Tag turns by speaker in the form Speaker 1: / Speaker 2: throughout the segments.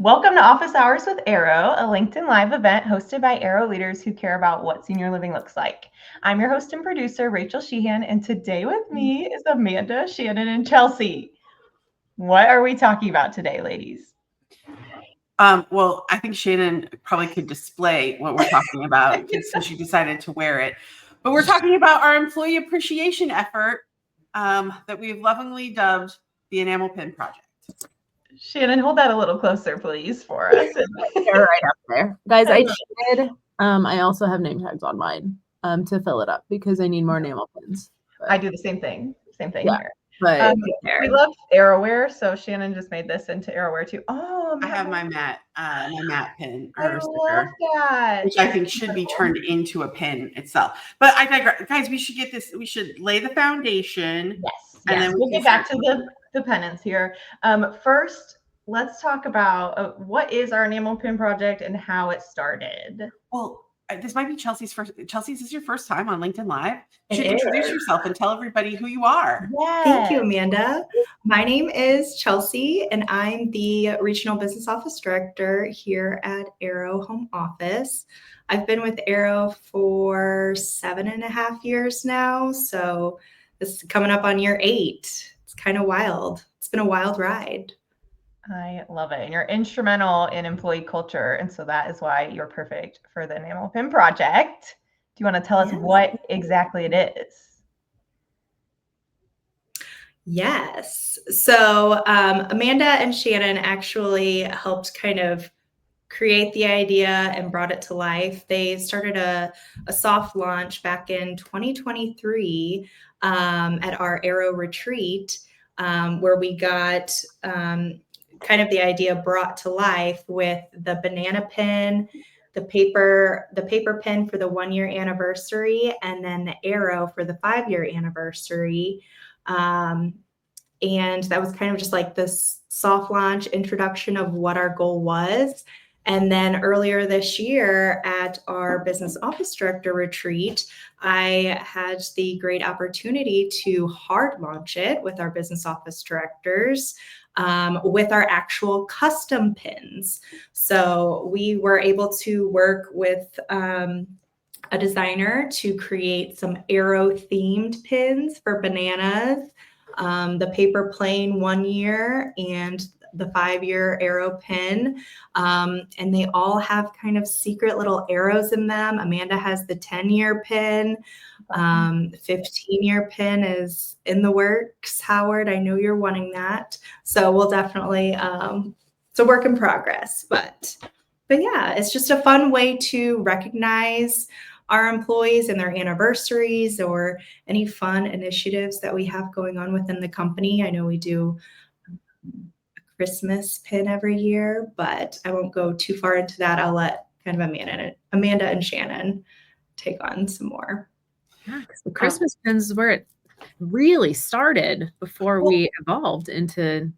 Speaker 1: Welcome to Office Hours with Arrow, a LinkedIn Live event hosted by Arrow leaders who care about what senior living looks like. I'm your host and producer, Rachel Sheehan, and today with me is Amanda, Shannon, and Chelsea. What are we talking about today, ladies?
Speaker 2: Well, I think Shannon probably could display what we're talking about since she decided to wear it. But we're talking about our employee appreciation effort that we've lovingly dubbed the Enamel Pin Project.
Speaker 1: Shannon, hold that a little closer, please, for us.
Speaker 3: They're right up there. Guys, I cheated. I also have name tags on mine to fill it up because I need more enamel pins.
Speaker 1: I do the same thing. Same thing here.
Speaker 3: But
Speaker 1: we love Arrowware, so Shannon just made this into Arrowware too. Oh,
Speaker 2: I have my matte pin
Speaker 1: I love that.
Speaker 2: which I think should be turned into a pin itself. But I digress, guys. We should get this. We should lay the foundation.
Speaker 1: Yes,
Speaker 2: and then
Speaker 1: we'll get back to the pennants here. First, let's talk about what is our enamel pin project and how it started.
Speaker 2: Well, this might be Chelsea's first. Chelsea, is this your first time on LinkedIn Live? You should introduce yourself and tell everybody who you are.
Speaker 1: Yes.
Speaker 4: Thank you, Amanda. My name is Chelsea, and I'm the Regional Business Office Director here at Arrow Home Office. I've been with Arrow for 7.5 years now, so this is coming up on year 8. It's kind of wild. It's been a wild ride.
Speaker 1: I love it. And you're instrumental in employee culture. And so that is why you're perfect for the Enamel Pin Project. Do you want to tell us what exactly it is?
Speaker 4: Yes. So Amanda and Shannon actually helped kind of create the idea and brought it to life. They started a soft launch back in 2023 at our Arrow retreat, where we got kind of the idea brought to life with the banana pin, the paper pin for the 1-year anniversary, and then the arrow for the 5-year anniversary. And that was kind of just like this soft launch introduction of what our goal was. And then earlier this year at our business office director retreat, I had the great opportunity to hard launch it with our business office directors with our actual custom pins. So we were able to work with a designer to create some arrow themed pins for bananas, the paper plane 1 year and the 5-year arrow pin. And they all have kind of secret little arrows in them. Amanda has the 10-year pin. 15-year pin is in the works. Howard, I know you're wanting that. So we'll definitely, it's a work in progress, but yeah, it's just a fun way to recognize our employees and their anniversaries or any fun initiatives that we have going on within the company. I know we do Christmas pin every year, but I won't go too far into that. I'll let kind of Amanda and Shannon take on some more.
Speaker 3: Yeah, because the Christmas pins is where it really started before we evolved into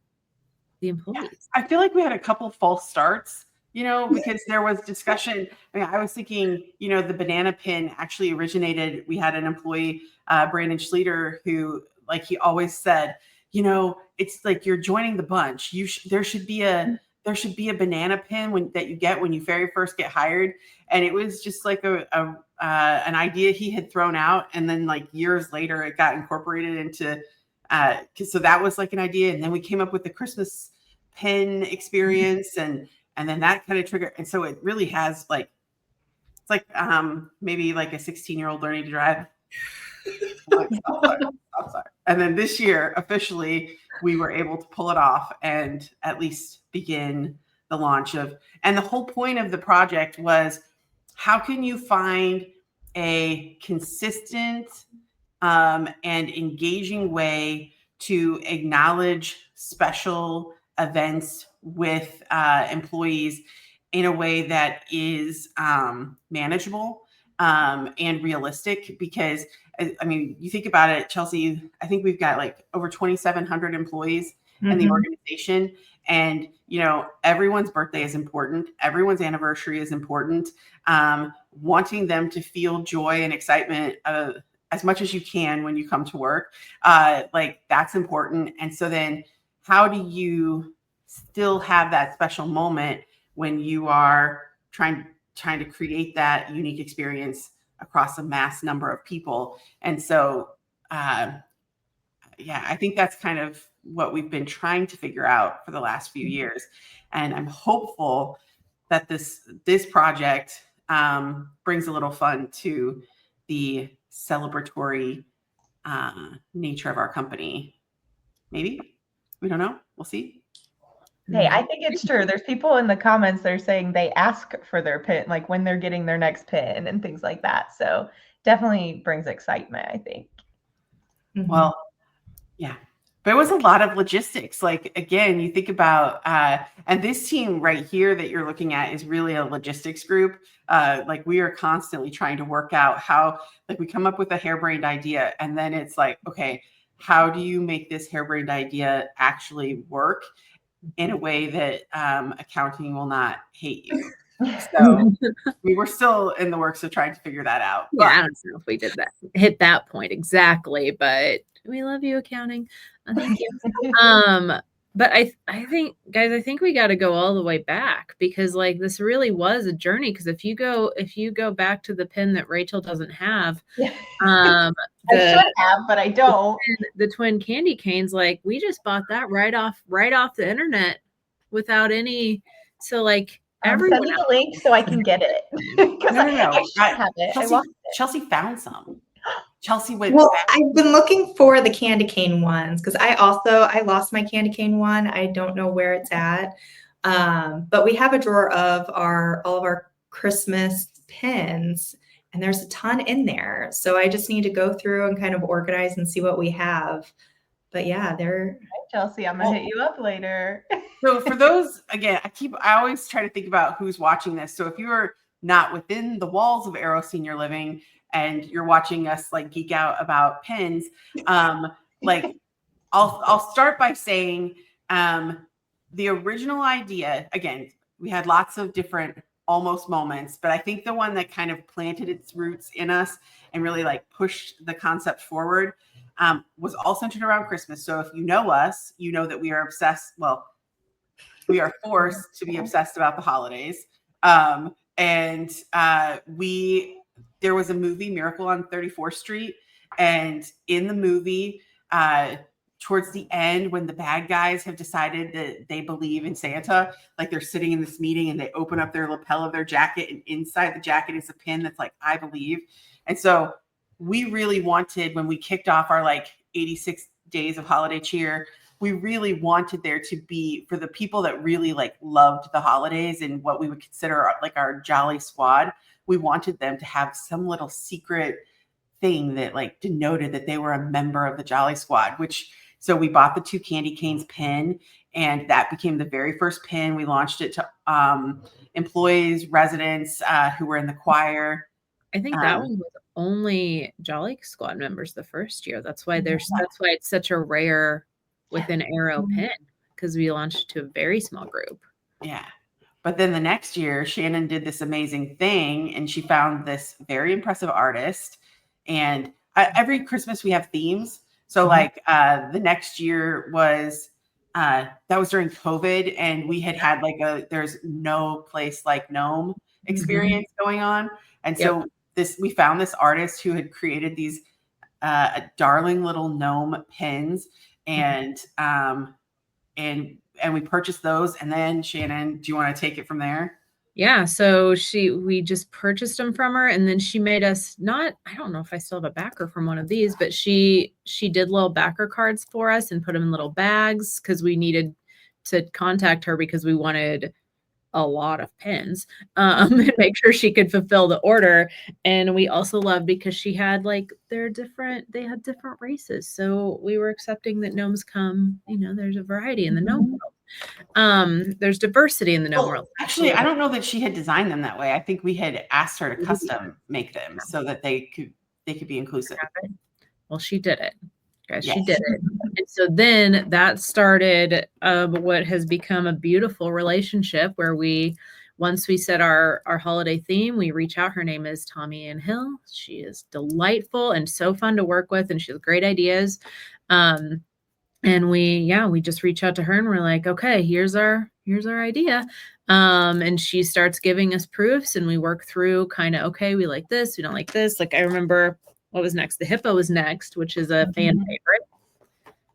Speaker 3: the employees.
Speaker 2: I feel like we had a couple false starts, because there was discussion. I mean, I was thinking, the banana pin actually originated. We had an employee, Brandon Schleter, who he always said, it's like you're joining the bunch. There should be a banana pin that you get when you very first get hired. And it was just like an idea he had thrown out. And then years later, it got incorporated into, so that was like an idea. And then we came up with the Christmas pin experience and then that kind of triggered. And so it really has it's like maybe like a 16-year-old learning to drive. I'm sorry. And then this year, officially, we were able to pull it off and at least begin the launch of. And the whole point of the project was, how can you find a consistent and engaging way to acknowledge special events with employees in a way that is manageable and realistic? Because I mean, you think about it, Chelsea, I think we've got over 2,700 employees in the organization. And, everyone's birthday is important. Everyone's anniversary is important. Wanting them to feel joy and excitement as much as you can when you come to work, that's important. And so then how do you still have that special moment when you are trying to create that unique experience across a mass number of people. And so, yeah, I think that's kind of what we've been trying to figure out for the last few years. And I'm hopeful that this project brings a little fun to the celebratory nature of our company. Maybe, we don't know. We'll see.
Speaker 1: Hey, I think it's true. There's people in the comments that are saying they ask for their pin, like when they're getting their next pin and things like that. So definitely brings excitement, I think.
Speaker 2: Well, yeah, but it was a lot of logistics. Like, again, you think about, and this team right here that you're looking at is really a logistics group. Like, we are constantly trying to work out how, like, we come up with a harebrained idea, and then it's like, okay, how do you make this harebrained idea actually work in a way that accounting will not hate you? So we were still in the works of trying to figure that out.
Speaker 3: Yeah, I don't know if we did that, hit that point exactly, but we love you, accounting. Thank you. But I think, guys, I think we got to go all the way back, because like this really was a journey. Because if you go back to the pin that Rachel doesn't have,
Speaker 1: I should have, but I don't.
Speaker 3: The twin candy canes, like we just bought that right off the internet without any. So like everyone,
Speaker 1: send me the link so I can get it. Because
Speaker 2: No.
Speaker 1: I should have it.
Speaker 2: Chelsea,
Speaker 1: I lost it.
Speaker 2: Chelsea found some. Chelsea went
Speaker 4: Well,
Speaker 2: back.
Speaker 4: I've been looking for the candy cane ones because I lost my candy cane one. I don't know where it's at. But we have a drawer of all of our Christmas pins, and there's a ton in there. So I just need to go through and kind of organize and see what we have. But yeah, they're
Speaker 1: Chelsea, I'm gonna hit you up later.
Speaker 2: So for those, again, I always try to think about who's watching this. So if you're not within the walls of Arrow Senior Living and you're watching us like geek out about pins, like I'll start by saying the original idea, again, we had lots of different almost moments, but I think the one that kind of planted its roots in us and really like pushed the concept forward was all centered around Christmas. So if you know us, you know that we are obsessed. Well, we are forced to be obsessed about the holidays. There was a movie, Miracle on 34th Street. And in the movie, towards the end, when the bad guys have decided that they believe in Santa, like they're sitting in this meeting and they open up their lapel of their jacket, and inside the jacket is a pin that's like, I believe. And so we really wanted, when we kicked off our like 86 days of holiday cheer, we really wanted there to be, for the people that really like loved the holidays and what we would consider like our jolly squad, we wanted them to have some little secret thing that like denoted that they were a member of the Jolly Squad, so we bought the 2 candy canes pin, and that became the very first pin. We launched it to employees, residents who were in the choir.
Speaker 3: I think that one was only Jolly Squad members the first year. That's why that's why it's such a rare within Arrow pin, because we launched to a very small group.
Speaker 2: Yeah. But then the next year, Shannon did this amazing thing, and she found this very impressive artist. And every Christmas we have themes. So like the next year was, that was during COVID, and we had like there's no place like gnome experience going on. And so we found this artist who had created these darling little gnome pins, and we purchased those. And then Shannon, do you want to take it from there?
Speaker 3: Yeah. So we just purchased them from her, and then she made us I don't know if I still have a backer from one of these, but she did little backer cards for us and put them in little bags, because we needed to contact her because we wanted a lot of pins and make sure she could fulfill the order. And we also loved, because she had like, they had different races. So we were accepting that gnomes come, there's a variety in the gnome world. There's diversity in the gnome world.
Speaker 2: Actually, I don't know that she had designed them that way. I think we had asked her to custom make them so that they could be inclusive.
Speaker 3: Well, she did it. Guys, yes. She did it. And so then that started what has become a beautiful relationship, where once we set our holiday theme, we reach out. Her name is Tommy Ann Hill. She is delightful and so fun to work with, and she has great ideas. And we just reach out to her and we're like, okay, here's our idea. And she starts giving us proofs and we work through kind of, okay, we like this, we don't like this. Like I remember what was next. The hippo was next, which is a fan favorite.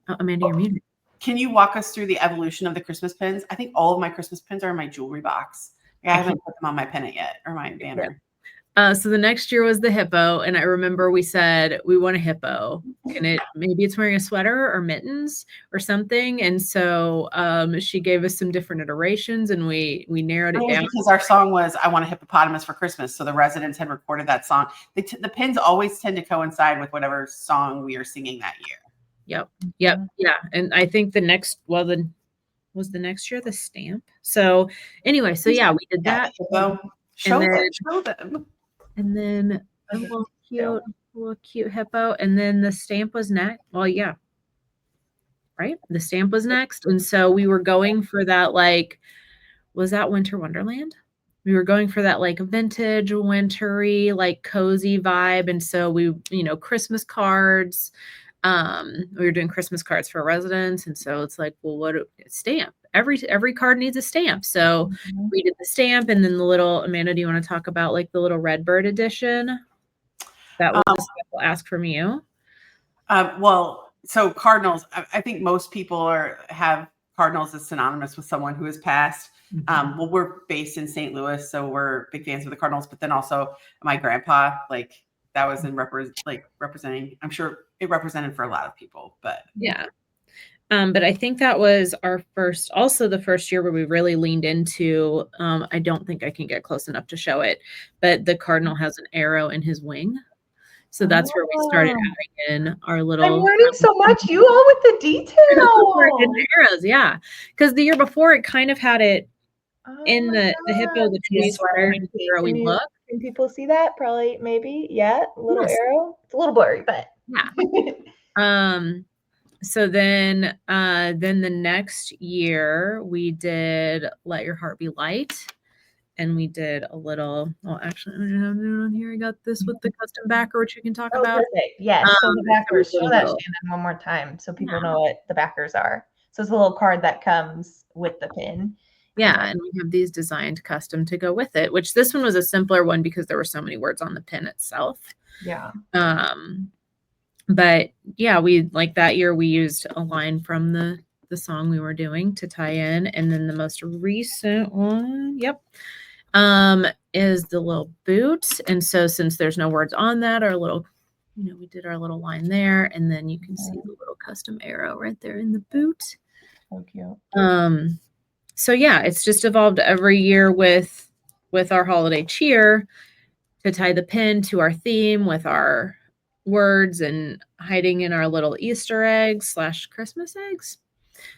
Speaker 3: Oh, Amanda, you're muted.
Speaker 2: Can you walk us through the evolution of the Christmas pins? I think all of my Christmas pins are in my jewelry box. I haven't put them on my pennant yet or my banner.
Speaker 3: So the next year was the hippo, and I remember we said we want a hippo, and maybe it's wearing a sweater or mittens or something. And so she gave us some different iterations, and we narrowed it down
Speaker 2: because our song was "I Want a Hippopotamus for Christmas," so the residents had recorded that song. The pins always tend to coincide with whatever song we are singing that year.
Speaker 3: Yep. Yeah. And I think the next was the next year the stamp. So anyway, so yeah, we did that.
Speaker 2: Show them.
Speaker 3: And then a little cute hippo. And then the stamp was next. Well, yeah. Right? The stamp was next. And so we were going for that, like, was that Winter Wonderland? We were going for that like vintage, wintry, like cozy vibe. And so we, Christmas cards. We were doing Christmas cards for residents. And so it's like, well, what a stamp. Every card needs a stamp. So we did the stamp, and then the little, Amanda, do you want to talk about like the little Redbird edition? That was a special ask from you.
Speaker 2: Well, so Cardinals, I think most people have Cardinals as synonymous with someone who has passed. Well, we're based in St. Louis, so we're big fans of the Cardinals, but then also my grandpa, like that was representing, I'm sure it represented for a lot of people, but
Speaker 3: yeah. But I think that was the first year where we really leaned into, I don't think I can get close enough to show it, but the Cardinal has an arrow in his wing. So that's where we started adding in our little.
Speaker 1: I'm learning so much. You all with the detail.
Speaker 3: Arrows, yeah. Because the year before it kind of had it in the hippo, the tree sweater, arrowy look.
Speaker 1: Can people see that? Probably, maybe. Yeah, a little arrow. It's a little blurry, but
Speaker 3: yeah. So then the next year we did Let Your Heart Be Light, and we did a little, well, actually, I don't have it on here. I got this with the custom backer, which you can talk about.
Speaker 1: Perfect. Yes. So the backers, show that, Shannon, one more time so people know what the backers are. So it's a little card that comes with the pin.
Speaker 3: Yeah, and we have these designed custom to go with it, which this one was a simpler one because there were so many words on the pin itself.
Speaker 1: Yeah.
Speaker 3: But yeah, we like that year we used a line from the song we were doing to tie in. And then the most recent one, is the little boot. And so since there's no words on that, our little, we did our little line there, and then you can see the little custom arrow right there in the boot.
Speaker 1: So cute.
Speaker 3: So yeah, it's just evolved every year with our holiday cheer to tie the pin to our theme with our words and hiding in our little Easter eggs / Christmas eggs.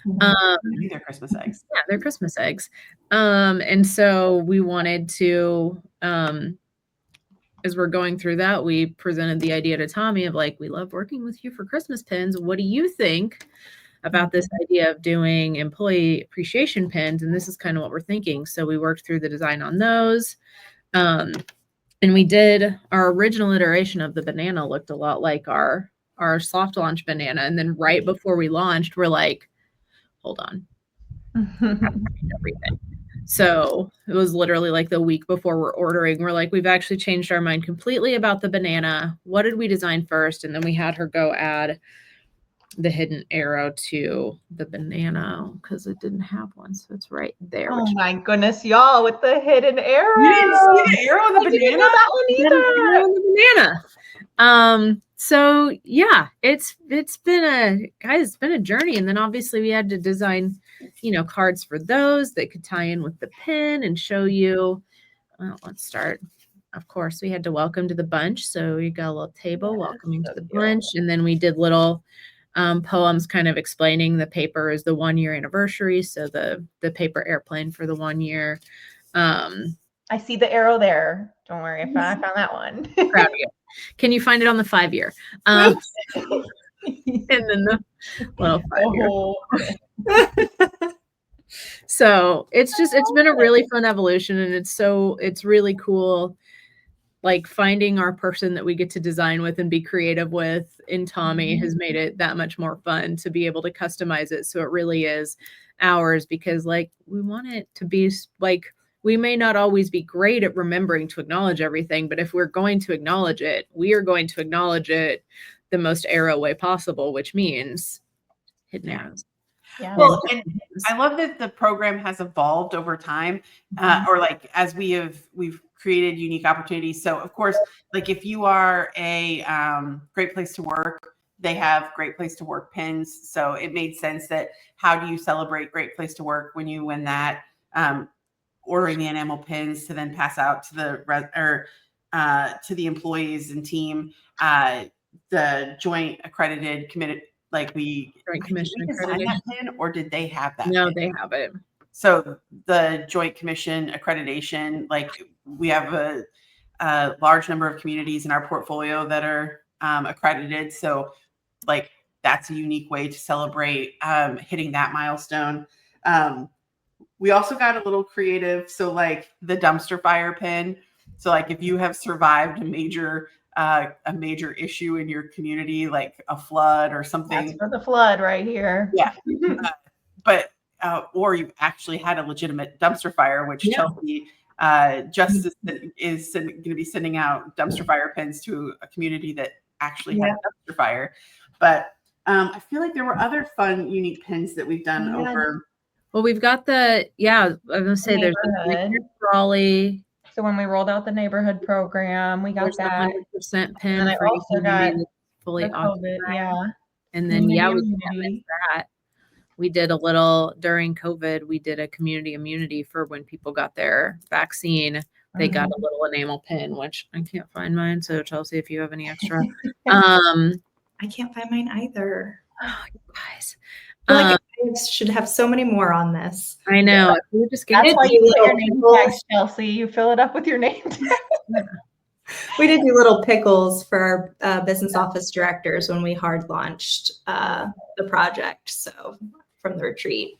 Speaker 2: They're Christmas eggs.
Speaker 3: Yeah, they're Christmas eggs. And so we wanted to, as we're going through that, we presented the idea to Tommy of like, we love working with you for Christmas pins. What do you think about this idea of doing employee appreciation pins? And this is kind of what we're thinking. So we worked through the design on those. And we did our original iteration of the banana looked a lot like our soft launch banana. And then right before we launched, we're like, hold on. Everything. So it was literally like the week before we're ordering. We're like, we've actually changed our mind completely about the banana. What did we design first? And then we had her go add the hidden arrow to the banana because it didn't have one. So it's right there.
Speaker 1: Oh my goodness, y'all, with the hidden arrow.
Speaker 2: You didn't see the arrow on the banana?
Speaker 1: Didn't know that one either.
Speaker 3: On the banana. So yeah, it's been a journey. And then obviously we had to design, cards for those that could tie in with the pin and show you. Well, let's start. Of course, we had to welcome to the bunch. So we got a little table welcoming to the bunch. And then we did little poems kind of explaining the paper is the 1 year anniversary. So the paper airplane for the 1 year.
Speaker 1: I see the arrow there. Don't worry, I found that one.
Speaker 3: Proud of you. Can you find it on the 5 year? And then the little 5 year. So it's been a really fun evolution, and it's really cool like finding our person that we get to design with and be creative with in Tommy has made it that much more fun to be able to customize it. So it really is ours, because like we want it to be like, we may not always be great at remembering to acknowledge everything, but if we're going to acknowledge it, we are going to acknowledge it the most arrow way possible, which means hidden arrows.
Speaker 1: Yeah.
Speaker 2: Well, and I love that the program has evolved over time, or like as we've created unique opportunities. So of course, like if you are a great place to work, they have great place to work pins. So it made sense that how do you celebrate great place to work when you win that? Ordering the enamel pins to then pass out to to the employees and team. The joint accredited committed. Like
Speaker 3: Joint Commission
Speaker 2: did we design that pin, or did they have that?
Speaker 3: No,
Speaker 2: pin?
Speaker 3: they have it.
Speaker 2: So the Joint Commission accreditation, like we have a large number of communities in our portfolio that are accredited. So like that's a unique way to celebrate hitting that milestone. We also got a little creative. So like the dumpster fire pin. So like if you have survived a major issue in your community, like a flood or something.
Speaker 1: That's for the flood right here.
Speaker 2: Yeah. But or you've actually had a legitimate dumpster fire, which Chelsea Justice is going to be sending out dumpster fire pins to a community that actually had a dumpster fire. But I feel like there were other fun, unique pins that we've done over.
Speaker 3: Well, we've got I was going to say there's the trolley.
Speaker 1: So when we rolled out the neighborhood program, we got that
Speaker 3: 100% pin.
Speaker 1: And I also got
Speaker 3: fully
Speaker 1: occupied.
Speaker 3: And then we did that. We did a little during COVID. We did a community immunity for when people got their vaccine. They got a little enamel pin, which I can't find mine. So Chelsea, if you have any extra,
Speaker 4: I can't find mine either.
Speaker 3: Oh, you guys.
Speaker 4: I should have so many more on this.
Speaker 3: I know. Yeah.
Speaker 1: That's why you put your name tags, Chelsea. You fill it up with your name tag.
Speaker 4: We did do little pickles for our business office directors when we hard launched the project. So from the retreat.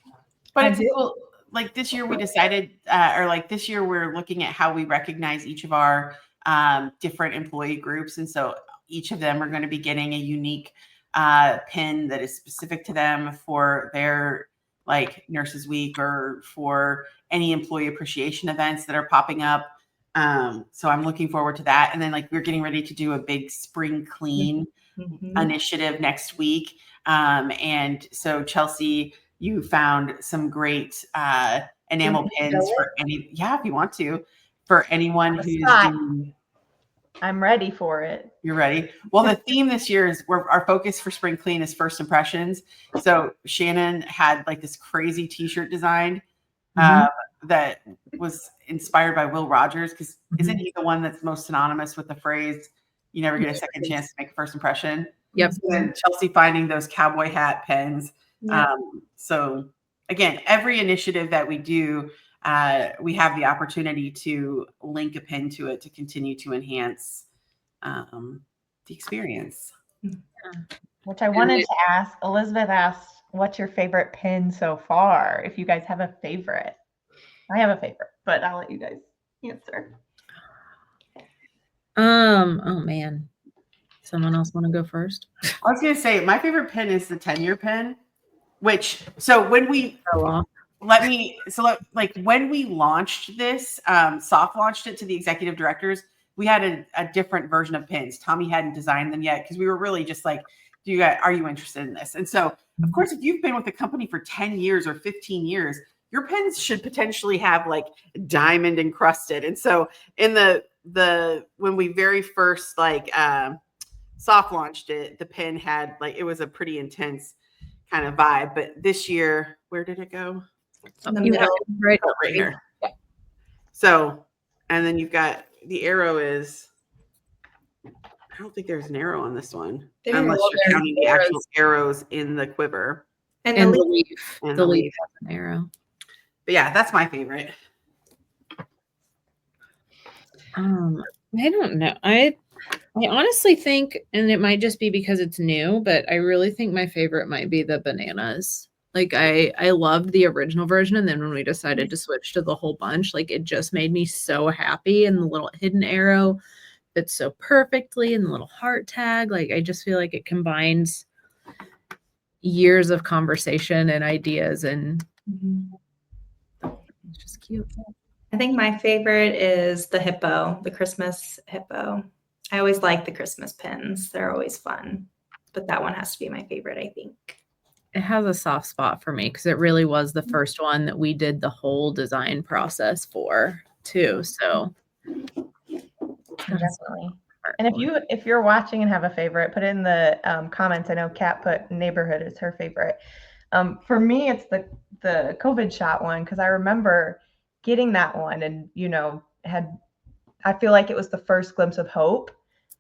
Speaker 2: But it's cool. Like this year we decided, or like this year we're looking at how we recognize each of our different employee groups. And so each of them are going to be getting a unique pin that is specific to them for their like Nurses Week or for any employee appreciation events that are popping up. So I'm looking forward to that. And then like we're getting ready to do a big spring clean initiative next week. And so Chelsea, you found some great enamel pins for if you want to, for anyone who's doing.
Speaker 1: I'm ready for it.
Speaker 2: You're ready? Well, the theme this year is our focus for spring clean is first impressions. So Shannon had like this crazy t-shirt designed that was inspired by Will Rogers, because isn't he the one that's most synonymous with the phrase, you never get a second chance to make a first impression?
Speaker 3: Yep.
Speaker 2: So then Chelsea finding those cowboy hat pens. So again, every initiative that we do, we have the opportunity to link a pin to it to continue to enhance the experience.
Speaker 1: Which I wanted to ask, Elizabeth asked, what's your favorite pin so far? If you guys have a favorite. I have a favorite, but I'll let you guys answer.
Speaker 3: Oh man. Someone else want to go first?
Speaker 2: I was going to say, my favorite pin is the 10-year pin, which, so when we, when we launched this, soft launched it to the executive directors, we had a different version of pins. Tommy hadn't designed them yet because we were really just like, are you interested in this? And so, of course, if you've been with the company for 10 years or 15 years, your pins should potentially have like diamond encrusted. And so in when we very first soft launched it, the pin had it was a pretty intense kind of vibe. But this year, where did it go?
Speaker 4: In the middle,
Speaker 2: right here. Yeah. So, and then you've got the arrow is, I don't think there's an arrow on this one, unless you're counting the actual arrows in the quiver.
Speaker 4: And the
Speaker 3: leaf. The leaf has an arrow.
Speaker 2: But yeah, that's my favorite.
Speaker 3: I don't know. I honestly think, and it might just be because it's new, but I really think my favorite might be the bananas. Like I loved the original version, and then when we decided to switch to the whole bunch, like it just made me so happy. And the little hidden arrow fits so perfectly, and the little heart tag. Like, I just feel like it combines years of conversation and ideas, and it's just cute.
Speaker 4: I think my favorite is the hippo, the Christmas hippo. I always like the Christmas pins. They're always fun, but that one has to be my favorite, I think.
Speaker 3: It has a soft spot for me because it really was the first one that we did the whole design process for too. So
Speaker 1: Definitely. And if you're watching and have a favorite, put it in the comments. I know Kat put neighborhood is her favorite. For me, it's the COVID shot one, because I remember getting that one, and I feel like it was the first glimpse of hope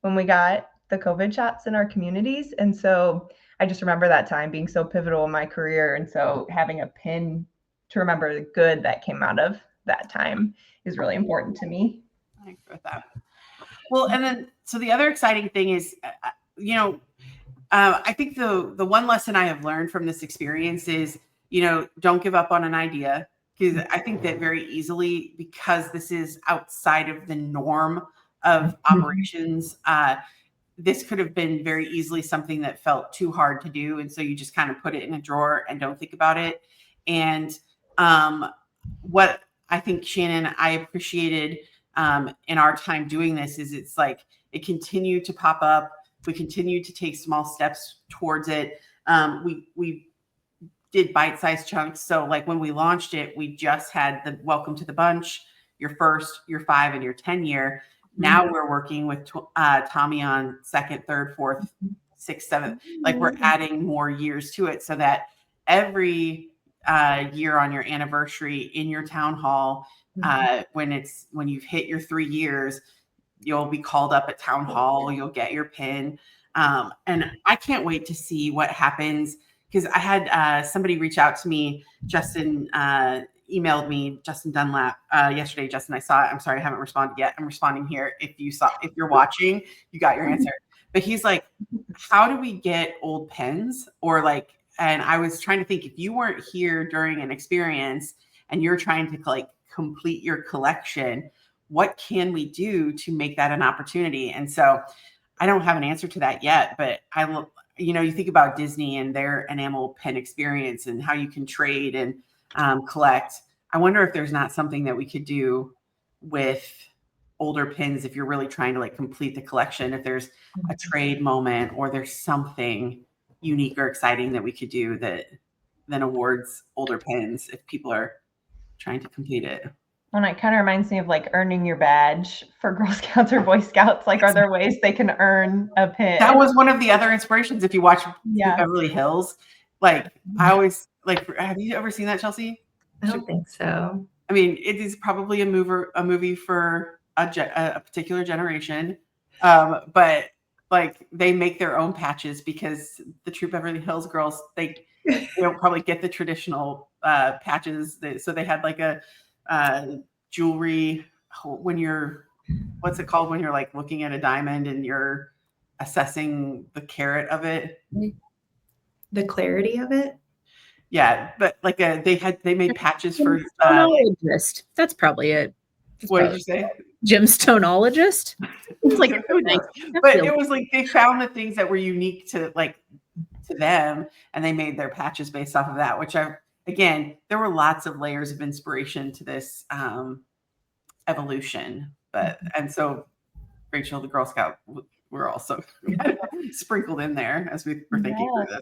Speaker 1: when we got the COVID shots in our communities. And so I just remember that time being so pivotal in my career. And so having a pin to remember the good that came out of that time is really important to me.
Speaker 2: I agree with that. Well, and then, so the other exciting thing is, I think the one lesson I have learned from this experience is, don't give up on an idea. Because I think that very easily, because this is outside of the norm of operations, this could have been very easily something that felt too hard to do. And so you just kind of put it in a drawer and don't think about it. And what I think, Shannon, I appreciated in our time doing this is it's like it continued to pop up. We continued to take small steps towards it. We did bite-sized chunks. So like when we launched it, we just had the welcome to the bunch, your first, your 5, and your 10 year. Now we're working with Tommy on 2nd, 3rd, 4th, 6th, 7th. Like we're adding more years to it so that every year on your anniversary in your town hall, when you've hit your 3 years, you'll be called up at town hall, you'll get your pin. And I can't wait to see what happens, because I had somebody reach out to me. Justin emailed me, Justin Dunlap, yesterday. Justin, I saw it. I'm sorry, I haven't responded yet. I'm responding here. If you're watching, you got your answer. But he's like, how do we get old pens? Or like, and I was trying to think, if you weren't here during an experience and you're trying to like complete your collection, what can we do to make that an opportunity? And so I don't have an answer to that yet, but you think about Disney and their enamel pen experience and how you can trade and collect. I wonder if there's not something that we could do with older pins if you're really trying to like complete the collection, if there's a trade moment or there's something unique or exciting that we could do that then awards older pins if people are trying to complete it.
Speaker 1: Well, it kind of reminds me of like earning your badge for Girl Scouts or Boy Scouts. Like, are there ways they can earn a pin?
Speaker 2: That was one of the other inspirations. If you watch Beverly Hills, like I always like. Have you ever seen that, Chelsea?
Speaker 4: I don't think so.
Speaker 2: I mean, it is probably a movie for a particular generation, but like they make their own patches because the True Beverly Hills girls they don't probably get the traditional patches. So they had like a jewelry what's it called when you're like looking at a diamond and you're assessing the carat of it,
Speaker 4: the clarity of it.
Speaker 2: Yeah, but like they made patches for
Speaker 3: gemstonologist. That's probably it.
Speaker 2: What did you say?
Speaker 3: Gemstonologist. It's like
Speaker 2: but it was like they found the things that were unique to them and they made their patches based off of that, which again, there were lots of layers of inspiration to this evolution. And so Rachel, the Girl Scout, were also sprinkled in there as we were thinking through this.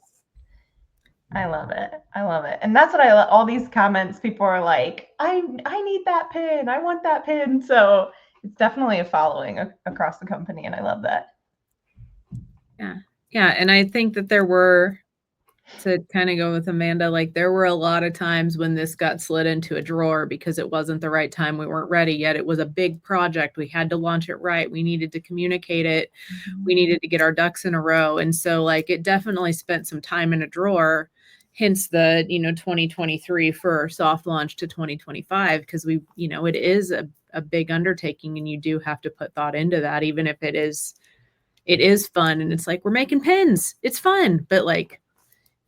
Speaker 1: I love it. And that's what I love. All these comments, people are like, I need that pin. I want that pin. So it's definitely a following across the company. And I love that.
Speaker 3: Yeah. And I think that there were, to kind of go with Amanda, like there were a lot of times when this got slid into a drawer because it wasn't the right time. We weren't ready yet. It was a big project. We had to launch it right. We needed to communicate it. We needed to get our ducks in a row. And so like it definitely spent some time in a drawer, hence the, 2023 for soft launch to 2025, because it is a big undertaking and you do have to put thought into that, even if it is fun. And it's like, we're making pins. It's fun. But like,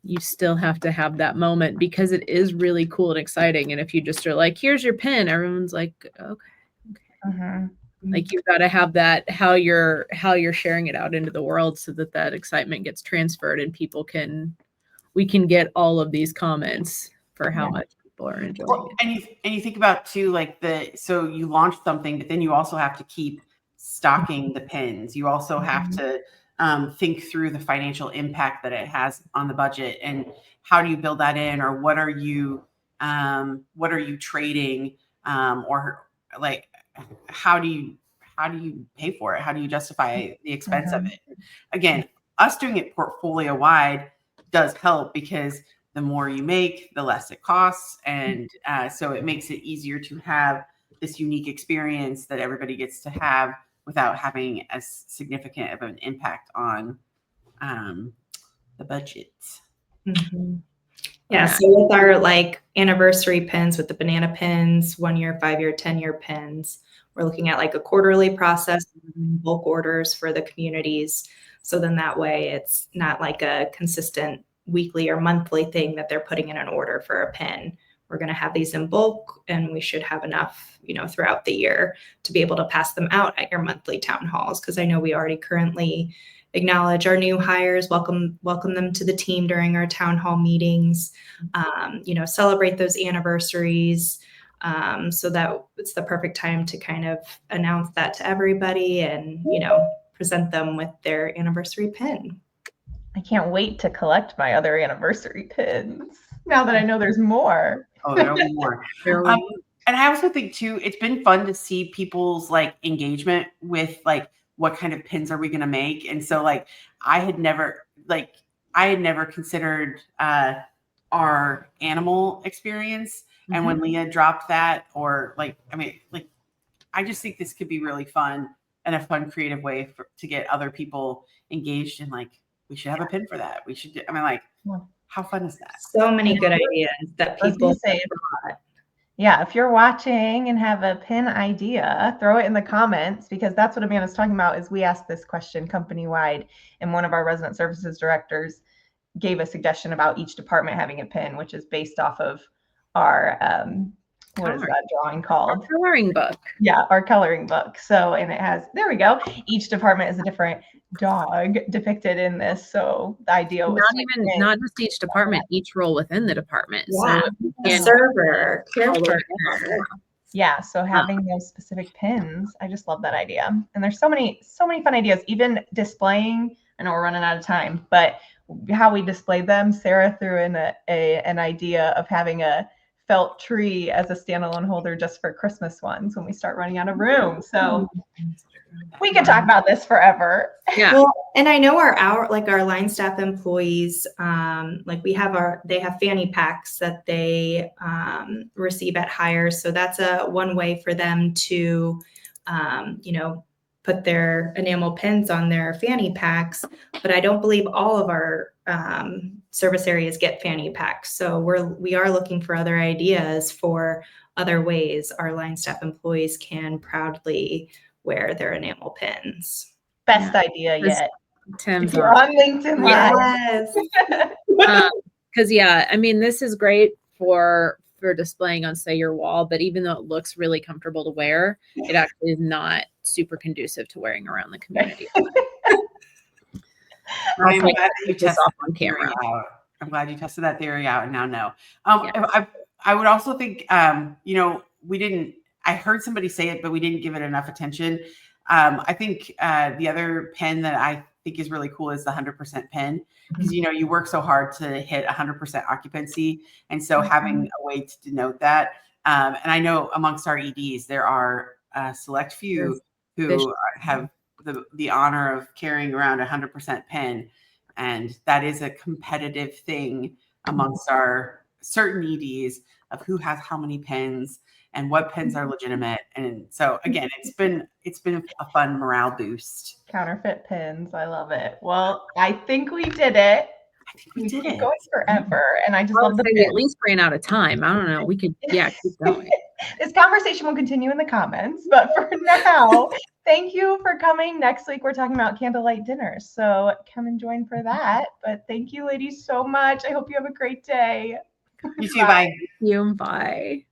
Speaker 3: you still have to have that moment because it is really cool and exciting. And if you just are like, here's your pin, everyone's like, okay.
Speaker 1: Mm-hmm.
Speaker 3: Like you've got to have that how you're sharing it out into the world so that excitement gets transferred and we can get all of these comments for how much people are enjoying it.
Speaker 2: And you think about too, like so you launch something, but then you also have to keep stocking the pins. You also have to think through the financial impact that it has on the budget, and how do you build that in, or what are you trading, or like how do you pay for it? How do you justify the expense of it? Again, us doing it portfolio wide does help, because the more you make, the less it costs. And so it makes it easier to have this unique experience that everybody gets to have without having as significant of an impact on the budget.
Speaker 4: Mm-hmm. Yeah. So with our like anniversary pins, with the banana pins, 1 year, 5 year, 10-year pins, we're looking at like a quarterly process, bulk orders for the communities. So then that way it's not like a consistent weekly or monthly thing that they're putting in an order for a pin. We're going to have these in bulk, and we should have enough, throughout the year to be able to pass them out at your monthly town halls. Because I know we already currently acknowledge our new hires, welcome them to the team during our town hall meetings, celebrate those anniversaries. So that it's the perfect time to kind of announce that to everybody and, present them with their anniversary pin.
Speaker 1: I can't wait to collect my other anniversary pins now that I know there's more.
Speaker 2: Oh, there'll be more. And I also think too, it's been fun to see people's like engagement with like, what kind of pins are we going to make? And so like, I had never considered our animal experience. Mm-hmm. And when Leah dropped that, or I just think this could be really fun and a fun, creative way to get other people engaged in like, we should have a pin for that. We should how fun is that?
Speaker 4: So many good ideas that people say.
Speaker 1: Yeah, if you're watching and have a pin idea, throw it in the comments, because that's what Amanda's talking about. Is we asked this question company-wide, and one of our resident services directors gave a suggestion about each department having a pin, which is based off of our what is that drawing called?
Speaker 3: Our coloring book.
Speaker 1: Yeah, our coloring book. So, and it has, there we go. Each department is a different dog depicted in this. So the idea was
Speaker 3: not just each department, each role within the department.
Speaker 4: Yeah. So a server, care partner.
Speaker 1: Yeah, so having those specific pins, I just love that idea. And there's so many fun ideas. Even displaying, I know we're running out of time, but how we displayed them, Sarah threw in an idea of having a felt tree as a standalone holder just for Christmas ones when we start running out of room. So we could talk about this forever.
Speaker 4: Yeah. Well, and I know our line staff employees, they have fanny packs that they receive at hires. So that's one way for them to, put their enamel pins on their fanny packs. But I don't believe all of our service areas get fanny packs. So we are looking for other ideas for other ways our line staff employees can proudly wear their enamel pins.
Speaker 1: Best idea yet.
Speaker 3: Tim's
Speaker 1: on LinkedIn Live.
Speaker 3: Yes. Because this is great for displaying on, say, your wall, but even though it looks really comfortable to wear, it actually is not super conducive to wearing around the community.
Speaker 2: I'm glad that you tested on camera. I'm glad you tested that theory out and now know. I would also think, I heard somebody say it, but we didn't give it enough attention. I think the other pen that I think is really cool is the 100% pen, because, you work so hard to hit 100% occupancy. And so having a way to denote that. And I know amongst our EDs, there are a select few who have the honor of carrying around 100% pen. And that is a competitive thing amongst our certain EDs of who has how many pens and what pens are legitimate. And so again, it's been a fun morale boost.
Speaker 1: Counterfeit pins. I love it. Well, I think we did it.
Speaker 2: I think we did it.
Speaker 1: Going forever. And I just love the
Speaker 3: we at least ran out of time. I don't know. We could, keep going.
Speaker 1: This conversation will continue in the comments, but for now, thank you for coming. Next week, we're talking about candlelight dinners. So come and join for that. But thank you, ladies, so much. I hope you have a great day.
Speaker 2: You too. Bye.
Speaker 3: You. Bye.